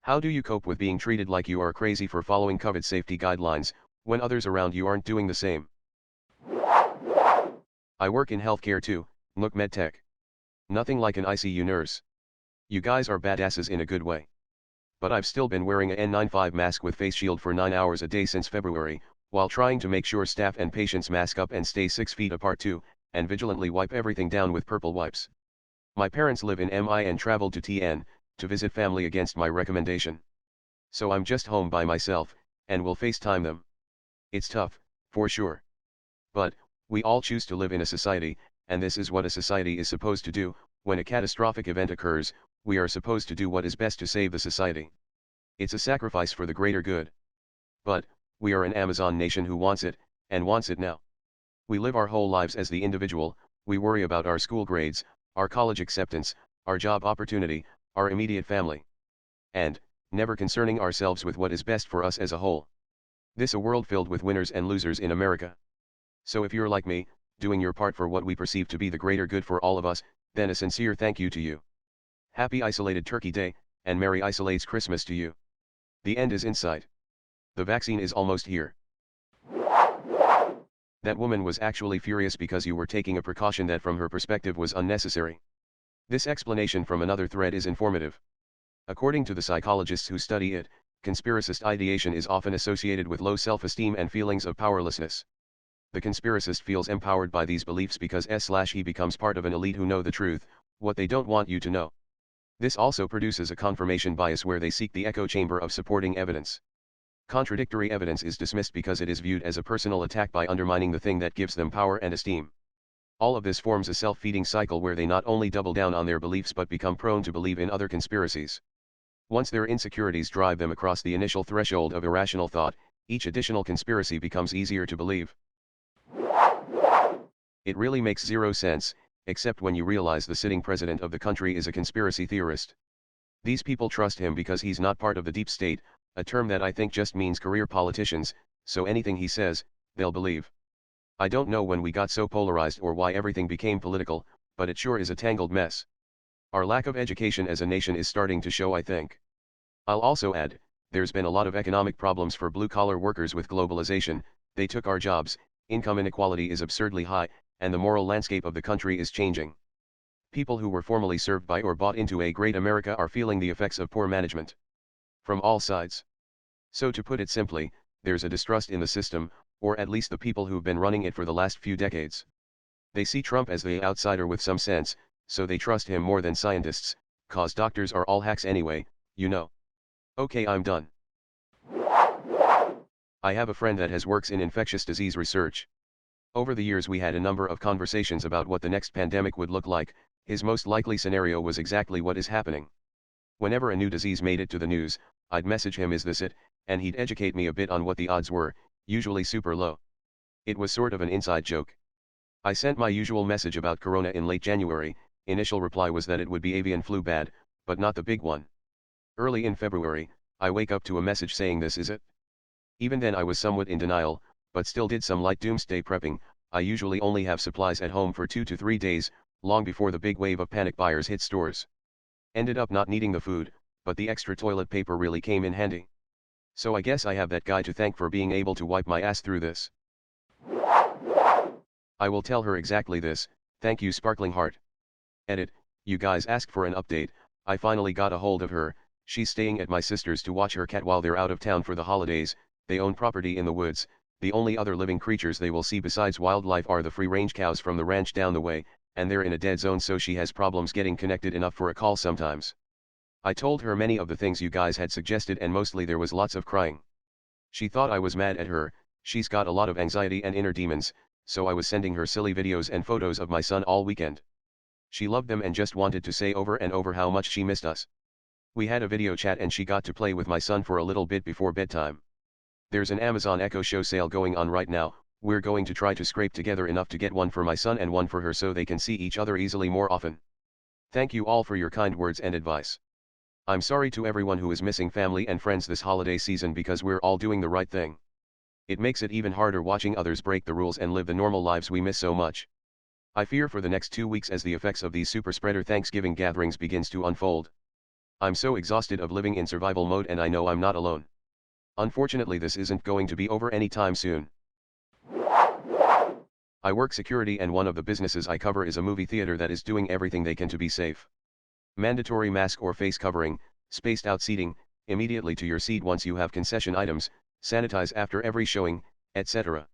How do you cope with being treated like you are crazy for following COVID safety guidelines, when others around you aren't doing the same? I work in healthcare too, look medtech. Nothing like an ICU nurse. You guys are badasses in a good way. But I've still been wearing a N95 mask with face shield for 9 hours a day since February, while trying to make sure staff and patients mask up and stay 6 feet apart too, and vigilantly wipe everything down with purple wipes. My parents live in MI and traveled to TN, to visit family against my recommendation. So I'm just home by myself, and will FaceTime them. It's tough, for sure. But, we all choose to live in a society, and this is what a society is supposed to do. When a catastrophic event occurs, we are supposed to do what is best to save the society. It's a sacrifice for the greater good. But, we are an Amazon nation who wants it, and wants it now. We live our whole lives as the individual, we worry about our school grades, our college acceptance, our job opportunity, our immediate family. And, never concerning ourselves with what is best for us as a whole. This a world filled with winners and losers in America. So if you're like me, doing your part for what we perceive to be the greater good for all of us, then a sincere thank you to you. Happy Isolated Turkey Day, and Merry Isolates Christmas to you. The end is in sight. The vaccine is almost here. That woman was actually furious because you were taking a precaution that from her perspective was unnecessary. This explanation from another thread is informative. According to the psychologists who study it, conspiracist ideation is often associated with low self-esteem and feelings of powerlessness. The conspiracist feels empowered by these beliefs because he becomes part of an elite who know the truth, what they don't want you to know. This also produces a confirmation bias where they seek the echo chamber of supporting evidence. Contradictory evidence is dismissed because it is viewed as a personal attack by undermining the thing that gives them power and esteem. All of this forms a self-feeding cycle where they not only double down on their beliefs but become prone to believe in other conspiracies. Once their insecurities drive them across the initial threshold of irrational thought, each additional conspiracy becomes easier to believe. It really makes zero sense, except when you realize the sitting president of the country is a conspiracy theorist. These people trust him because he's not part of the deep state, a term that I think just means career politicians, so anything he says, they'll believe. I don't know when we got so polarized or why everything became political, but it sure is a tangled mess. Our lack of education as a nation is starting to show, I think. I'll also add, there's been a lot of economic problems for blue-collar workers with globalization, they took our jobs, income inequality is absurdly high, and the moral landscape of the country is changing. People who were formerly served by or bought into a great America are feeling the effects of poor management. From all sides. So to put it simply, there's a distrust in the system, or at least the people who've been running it for the last few decades. They see Trump as the outsider with some sense, so they trust him more than scientists, cause doctors are all hacks anyway, you know. Okay, I'm done. I have a friend that has works in infectious disease research. Over the years we had a number of conversations about what the next pandemic would look like. His most likely scenario was exactly what is happening. Whenever a new disease made it to the news, I'd message him, is this it, and he'd educate me a bit on what the odds were, usually super low. It was sort of an inside joke. I sent my usual message about corona in late January, initial reply was that it would be avian flu bad, but not the big one. Early in February, I wake up to a message saying this is it. Even then I was somewhat in denial, but still did some light doomsday prepping. I usually only have supplies at home for 2 to 3 days, long before the big wave of panic buyers hit stores. Ended up not needing the food, but the extra toilet paper really came in handy. So I guess I have that guy to thank for being able to wipe my ass through this. I will tell her exactly this, thank you sparkling heart. Edit, you guys asked for an update, I finally got a hold of her, she's staying at my sister's to watch her cat while they're out of town for the holidays. They own property in the woods, the only other living creatures they will see besides wildlife are the free-range cows from the ranch down the way, and they're in a dead zone so she has problems getting connected enough for a call sometimes. I told her many of the things you guys had suggested and mostly there was lots of crying. She thought I was mad at her, she's got a lot of anxiety and inner demons, so I was sending her silly videos and photos of my son all weekend. She loved them and just wanted to say over and over how much she missed us. We had a video chat and she got to play with my son for a little bit before bedtime. There's an Amazon Echo Show sale going on right now, we're going to try to scrape together enough to get one for my son and one for her so they can see each other easily more often. Thank you all for your kind words and advice. I'm sorry to everyone who is missing family and friends this holiday season because we're all doing the right thing. It makes it even harder watching others break the rules and live the normal lives we miss so much. I fear for the next 2 weeks as the effects of these super spreader Thanksgiving gatherings begins to unfold. I'm so exhausted of living in survival mode and I know I'm not alone. Unfortunately this isn't going to be over anytime soon. I work security and one of the businesses I cover is a movie theater that is doing everything they can to be safe. Mandatory mask or face covering, spaced out seating, immediately to your seat once you have concession items, sanitize after every showing, etc.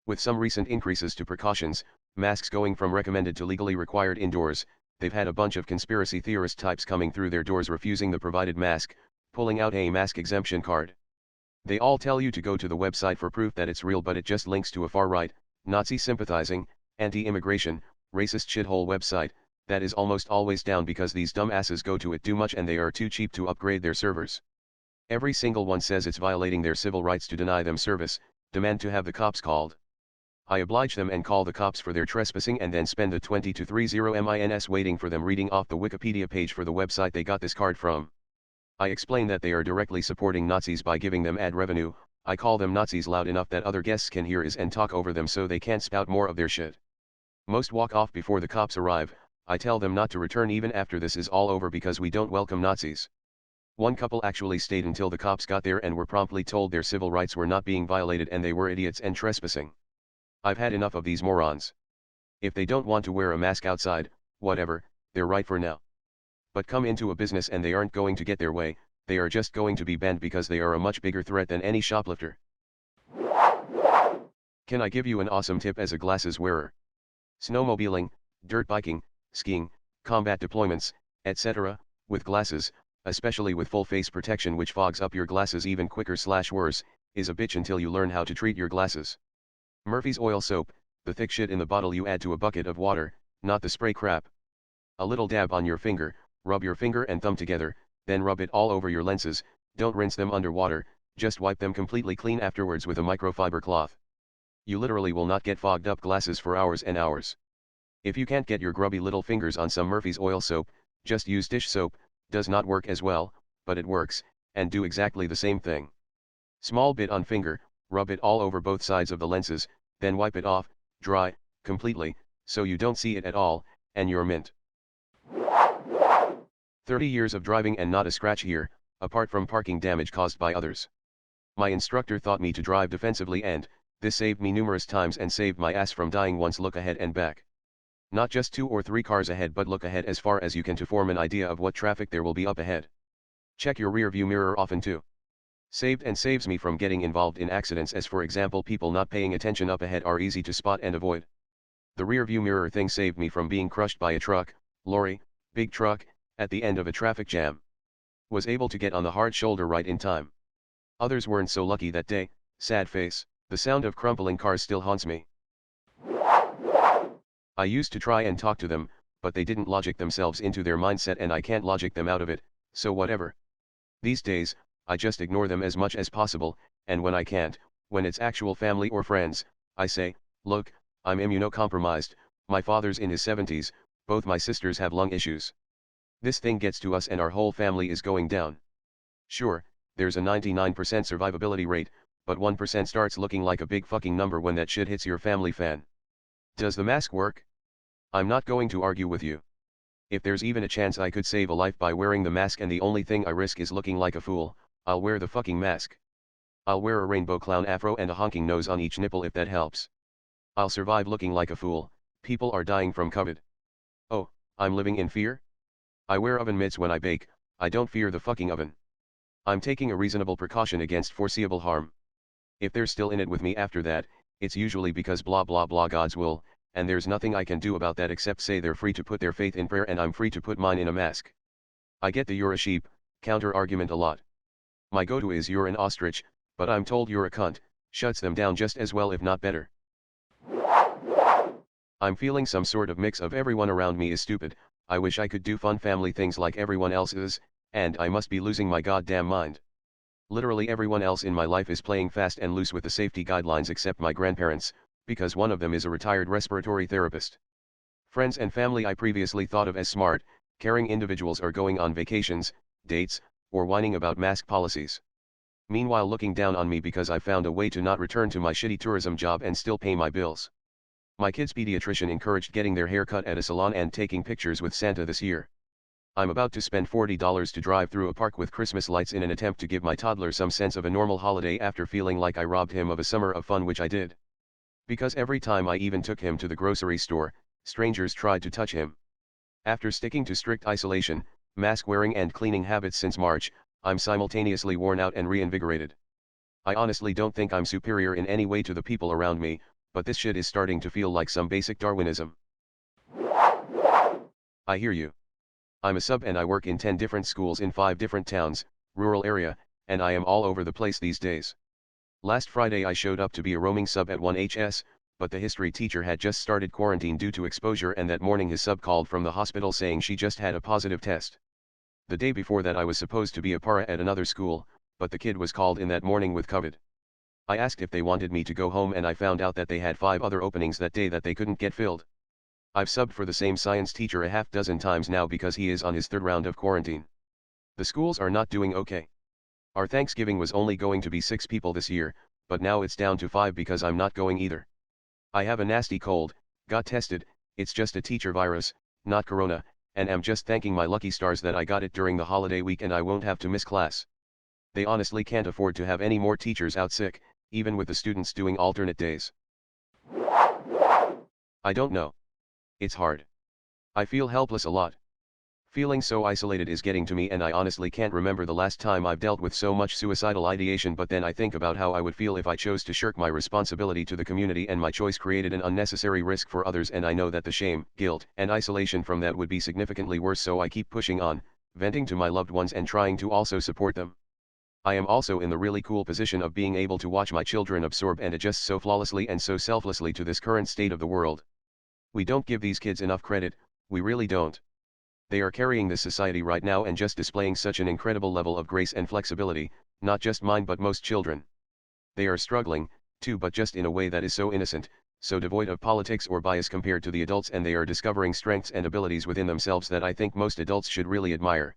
With some recent increases to precautions, masks going from recommended to legally required indoors, they've had a bunch of conspiracy theorist types coming through their doors refusing the provided mask, pulling out a mask exemption card. They all tell you to go to the website for proof that it's real, but it just links to a far-right, Nazi-sympathizing, anti-immigration, racist shithole website, that is almost always down because these dumbasses go to it too much and they are too cheap to upgrade their servers. Every single one says it's violating their civil rights to deny them service, demand to have the cops called. I oblige them and call the cops for their trespassing and then spend a 20 to 30 mins waiting for them reading off the Wikipedia page for the website they got this card from. I explain that they are directly supporting Nazis by giving them ad revenue. I call them Nazis loud enough that other guests can hear us and talk over them so they can't spout more of their shit. Most walk off before the cops arrive. I tell them not to return even after this is all over because we don't welcome Nazis. One couple actually stayed until the cops got there and were promptly told their civil rights were not being violated and they were idiots and trespassing. I've had enough of these morons. If they don't want to wear a mask outside, whatever, they're right for now. But come into a business and they aren't going to get their way, they are just going to be banned because they are a much bigger threat than any shoplifter. Can I give you an awesome tip as a glasses wearer? Snowmobiling, dirt biking, skiing, combat deployments, etc., with glasses, especially with full face protection which fogs up your glasses even quicker / worse, is a bitch until you learn how to treat your glasses. Murphy's oil soap, the thick shit in the bottle you add to a bucket of water, not the spray crap. A little dab on your finger, rub your finger and thumb together, then rub it all over your lenses. Don't rinse them under water, just wipe them completely clean afterwards with a microfiber cloth. You literally will not get fogged up glasses for hours and hours. If you can't get your grubby little fingers on some Murphy's oil soap, just use dish soap. Does not work as well, but it works, and do exactly the same thing. Small bit on finger, rub it all over both sides of the lenses, then wipe it off, dry, completely, so you don't see it at all, and you're mint. 30 years of driving and not a scratch here, apart from parking damage caused by others. My instructor taught me to drive defensively and, this saved me numerous times and saved my ass from dying once. Look ahead and back. Not just 2 or 3 cars ahead but look ahead as far as you can to form an idea of what traffic there will be up ahead. Check your rear view mirror often too. Saved and saves me from getting involved in accidents as for example people not paying attention up ahead are easy to spot and avoid. The rear view mirror thing saved me from being crushed by a truck, lorry, big truck, at the end of a traffic jam. Was able to get on the hard shoulder right in time. Others weren't so lucky that day, sad face, the sound of crumpling cars still haunts me. I used to try and talk to them, but they didn't logic themselves into their mindset and I can't logic them out of it, so whatever. These days, I just ignore them as much as possible, and when I can't, when it's actual family or friends, I say, look, I'm immunocompromised, my father's in his 70s, both my sisters have lung issues. This thing gets to us and our whole family is going down. Sure, there's a 99% survivability rate, but 1% starts looking like a big fucking number when that shit hits your family fan. Does the mask work? I'm not going to argue with you. If there's even a chance I could save a life by wearing the mask and the only thing I risk is looking like a fool, I'll wear the fucking mask. I'll wear a rainbow clown afro and a honking nose on each nipple if that helps. I'll survive looking like a fool. People are dying from COVID. Oh, I'm living in fear? I wear oven mitts when I bake, I don't fear the fucking oven. I'm taking a reasonable precaution against foreseeable harm. If they're still in it with me after that, it's usually because blah blah blah God's will, and there's nothing I can do about that except say they're free to put their faith in prayer and I'm free to put mine in a mask. I get the you're a sheep counter argument a lot. My go-to is you're an ostrich, but I'm told you're a cunt, shuts them down just as well if not better. I'm feeling some sort of mix of everyone around me is stupid, I wish I could do fun family things like everyone else is, and I must be losing my goddamn mind. Literally everyone else in my life is playing fast and loose with the safety guidelines except my grandparents, because one of them is a retired respiratory therapist. Friends and family I previously thought of as smart, caring individuals are going on vacations, dates, or whining about mask policies. Meanwhile looking down on me because I found a way to not return to my shitty tourism job and still pay my bills. My kid's pediatrician encouraged getting their hair cut at a salon and taking pictures with Santa this year. I'm about to spend $40 to drive through a park with Christmas lights in an attempt to give my toddler some sense of a normal holiday after feeling like I robbed him of a summer of fun, which I did. Because every time I even took him to the grocery store, strangers tried to touch him. After sticking to strict isolation, mask wearing and cleaning habits since March, I'm simultaneously worn out and reinvigorated. I honestly don't think I'm superior in any way to the people around me, but this shit is starting to feel like some basic Darwinism. I hear you. I'm a sub and I work in 10 different schools in 5 different towns, rural area, and I am all over the place these days. Last Friday I showed up to be a roaming sub at 1HS, but the history teacher had just started quarantine due to exposure, and that morning his sub called from the hospital saying she just had a positive test. The day before that I was supposed to be a para at another school, but the kid was called in that morning with COVID. I asked if they wanted me to go home and I found out that they had 5 other openings that day that they couldn't get filled. I've subbed for the same science teacher a half dozen times now because he is on his 3rd round of quarantine. The schools are not doing okay. Our Thanksgiving was only going to be 6 people this year, but now it's down to 5 because I'm not going either. I have a nasty cold, got tested, it's just a teacher virus, not corona, and am just thanking my lucky stars that I got it during the holiday week and I won't have to miss class. They honestly can't afford to have any more teachers out sick, even with the students doing alternate days. I don't know. It's hard. I feel helpless a lot. Feeling so isolated is getting to me, and I honestly can't remember the last time I've dealt with so much suicidal ideation, but then I think about how I would feel if I chose to shirk my responsibility to the community, and my choice created an unnecessary risk for others, and I know that the shame, guilt, and isolation from that would be significantly worse, so I keep pushing on, venting to my loved ones and trying to also support them. I am also in the really cool position of being able to watch my children absorb and adjust so flawlessly and so selflessly to this current state of the world. We don't give these kids enough credit, we really don't. They are carrying this society right now and just displaying such an incredible level of grace and flexibility, not just mine but most children. They are struggling, too, but just in a way that is so innocent, so devoid of politics or bias compared to the adults, and they are discovering strengths and abilities within themselves that I think most adults should really admire.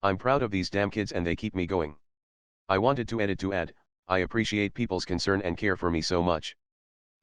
I'm proud of these damn kids and they keep me going. I wanted to edit to add, I appreciate people's concern and care for me so much.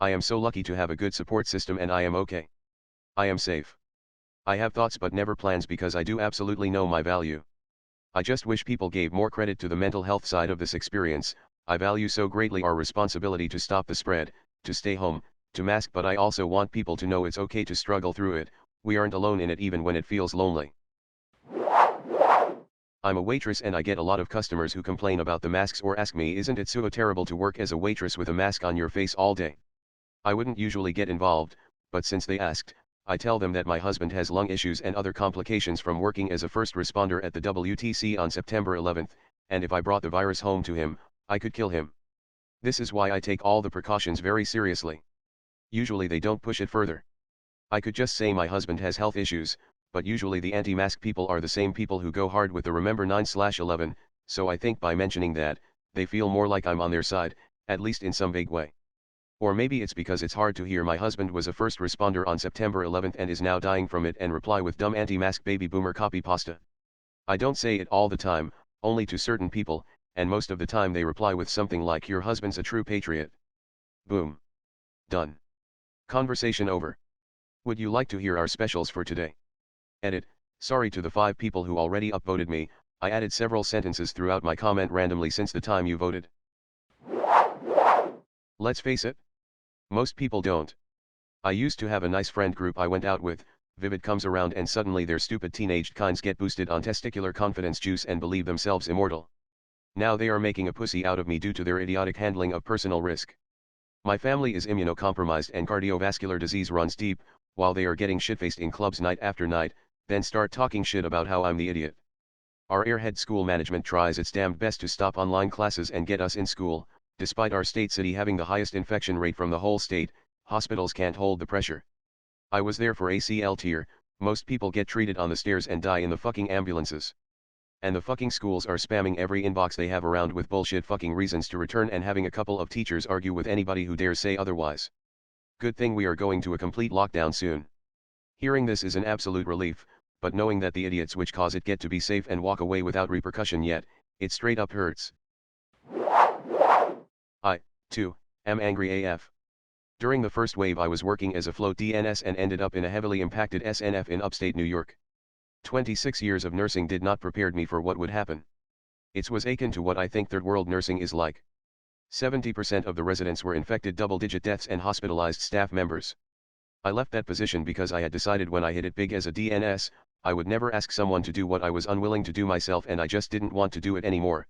I am so lucky to have a good support system and I am okay. I am safe. I have thoughts but never plans because I do absolutely know my value. I just wish people gave more credit to the mental health side of this experience. I value so greatly our responsibility to stop the spread, to stay home, to mask, but I also want people to know it's okay to struggle through it. We aren't alone in it even when it feels lonely. I'm a waitress and I get a lot of customers who complain about the masks or ask me, isn't it so terrible to work as a waitress with a mask on your face all day? I wouldn't usually get involved, but since they asked, I tell them that my husband has lung issues and other complications from working as a first responder at the WTC on September 11th, and if I brought the virus home to him, I could kill him. This is why I take all the precautions very seriously. Usually they don't push it further. I could just say my husband has health issues, but usually the anti-mask people are the same people who go hard with the Remember 9/11, so I think by mentioning that, they feel more like I'm on their side, at least in some vague way. Or maybe it's because it's hard to hear my husband was a first responder on September 11th and is now dying from it and reply with dumb anti-mask baby boomer copy pasta. I don't say it all the time, only to certain people, and most of the time they reply with something like, your husband's a true patriot. Boom. Done. Conversation over. Would you like to hear our specials for today? Edit. Sorry to the 5 people who already upvoted me, I added several sentences throughout my comment randomly since the time you voted. Let's face it. Most people don't. I used to have a nice friend group I went out with, Vivid comes around and suddenly their stupid teenaged kinds get boosted on testicular confidence juice and believe themselves immortal. Now they are making a pussy out of me due to their idiotic handling of personal risk. My family is immunocompromised and cardiovascular disease runs deep, while they are getting shitfaced in clubs night after night, then start talking shit about how I'm the idiot. Our airhead school management tries its damned best to stop online classes and get us in school. Despite our state city having the highest infection rate from the whole state, hospitals can't hold the pressure. I was there for ACL tier, most people get treated on the stairs and die in the fucking ambulances. And the fucking schools are spamming every inbox they have around with bullshit fucking reasons to return and having a couple of teachers argue with anybody who dares say otherwise. Good thing we are going to a complete lockdown soon. Hearing this is an absolute relief, but knowing that the idiots which cause it get to be safe and walk away without repercussion yet, it straight up hurts. I, too, am angry AF. During the first wave I was working as a float DNS and ended up in a heavily impacted SNF in upstate New York. 26 years of nursing did not prepare me for what would happen. It was akin to what I think third world nursing is like. 70% of the residents were infected, double-digit deaths and hospitalized staff members. I left that position because I had decided when I hit it big as a DNS, I would never ask someone to do what I was unwilling to do myself, and I just didn't want to do it anymore.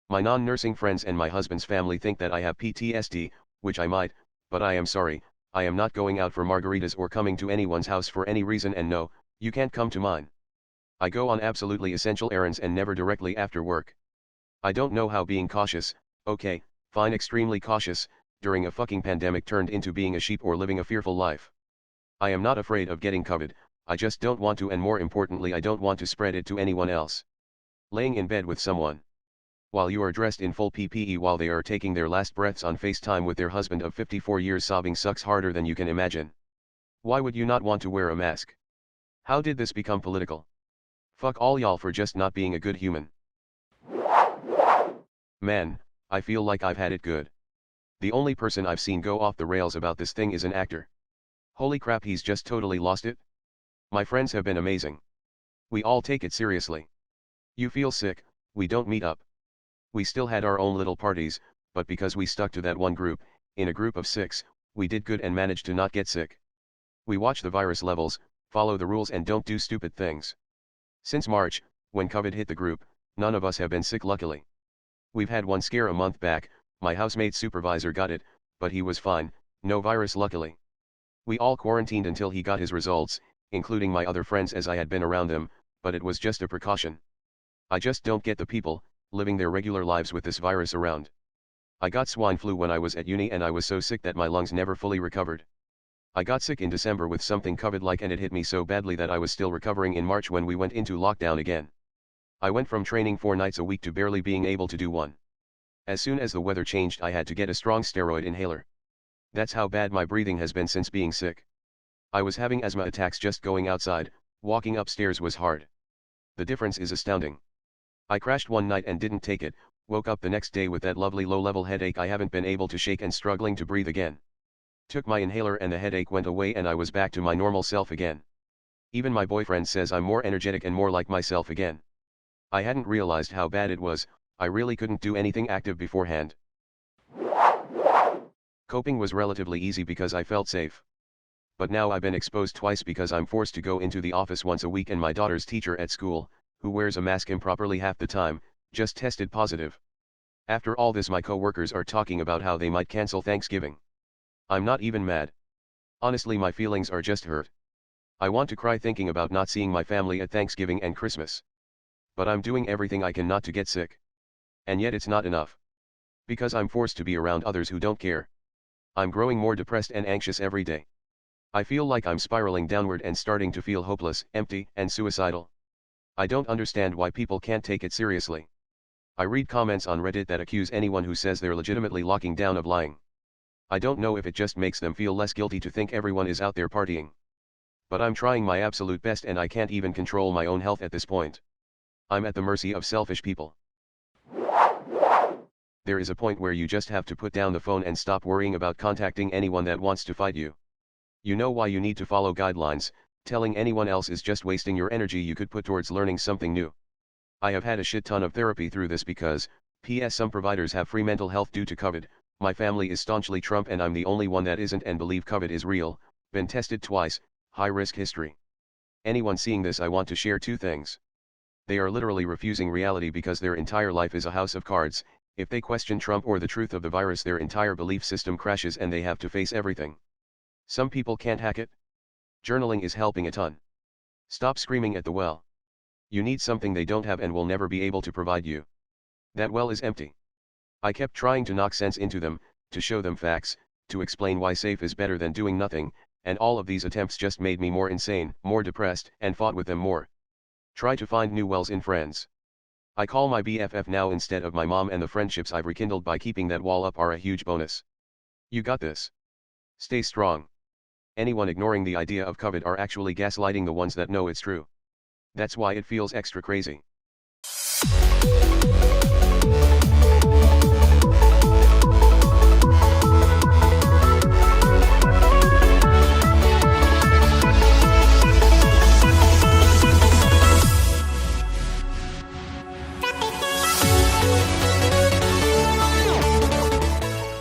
My non-nursing friends and my husband's family think that I have PTSD, which I might, but I am sorry, I am not going out for margaritas or coming to anyone's house for any reason, and no, you can't come to mine. I go on absolutely essential errands and never directly after work. I don't know how being cautious, okay, fine, extremely cautious, during a fucking pandemic turned into being a sheep or living a fearful life. I am not afraid of getting COVID, I just don't want to, and more importantly I don't want to spread it to anyone else. Laying in bed with someone, while you are dressed in full PPE while they are taking their last breaths on FaceTime with their husband of 54 years sobbing sucks harder than you can imagine. Why would you not want to wear a mask? How did this become political? Fuck all y'all for just not being a good human. Man, I feel like I've had it good. The only person I've seen go off the rails about this thing is an actor. Holy crap, he's just totally lost it. My friends have been amazing. We all take it seriously. You feel sick, we don't meet up. We still had our own little parties, but because we stuck to that one group, in a group of 6, we did good and managed to not get sick. We watch the virus levels, follow the rules and don't do stupid things. Since March, when COVID hit the group, none of us have been sick luckily. We've had one scare a month back, my housemate's supervisor got it, but he was fine, no virus luckily. We all quarantined until he got his results, including my other friends as I had been around them, but it was just a precaution. I just don't get the people, living their regular lives with this virus around. I got swine flu when I was at uni and I was so sick that my lungs never fully recovered. I got sick in December with something COVID-like and it hit me so badly that I was still recovering in March when we went into lockdown again. I went from training 4 nights a week to barely being able to do one. As soon as the weather changed I had to get a strong steroid inhaler. That's how bad my breathing has been since being sick. I was having asthma attacks just going outside, walking upstairs was hard. The difference is astounding. I crashed one night and didn't take it, woke up the next day with that lovely low-level headache I haven't been able to shake and struggling to breathe again. Took my inhaler and the headache went away and I was back to my normal self again. Even my boyfriend says I'm more energetic and more like myself again. I hadn't realized how bad it was, I really couldn't do anything active beforehand. Coping was relatively easy because I felt safe. But now I've been exposed twice because I'm forced to go into the office once a week and my daughter's teacher at school, who wears a mask improperly half the time, just tested positive. After all this my co-workers are talking about how they might cancel Thanksgiving. I'm not even mad. Honestly my feelings are just hurt. I want to cry thinking about not seeing my family at Thanksgiving and Christmas. But I'm doing everything I can not to get sick. And yet it's not enough. Because I'm forced to be around others who don't care. I'm growing more depressed and anxious every day. I feel like I'm spiraling downward and starting to feel hopeless, empty, and suicidal. I don't understand why people can't take it seriously. I read comments on Reddit that accuse anyone who says they're legitimately locking down of lying. I don't know if it just makes them feel less guilty to think everyone is out there partying. But I'm trying my absolute best and I can't even control my own health at this point. I'm at the mercy of selfish people. There is a point where you just have to put down the phone and stop worrying about contacting anyone that wants to fight you. You know why you need to follow guidelines, telling anyone else is just wasting your energy you could put towards learning something new. I have had a shit ton of therapy through this because, P.S. some providers have free mental health due to COVID, my family is staunchly Trump and I'm the only one that isn't and believe COVID is real, been tested twice, high risk history. Anyone seeing this I want to share 2 things. They are literally refusing reality because their entire life is a house of cards. If they question Trump or the truth of the virus their entire belief system crashes and they have to face everything. Some people can't hack it. Journaling is helping a ton. Stop screaming at the well. You need something they don't have and will never be able to provide you. That well is empty. I kept trying to knock sense into them, to show them facts, to explain why safe is better than doing nothing, and all of these attempts just made me more insane, more depressed, and fought with them more. Try to find new wells in friends. I call my BFF now instead of my mom and the friendships I've rekindled by keeping that wall up are a huge bonus. You got this. Stay strong. Anyone ignoring the idea of COVID are actually gaslighting the ones that know it's true. That's why it feels extra crazy.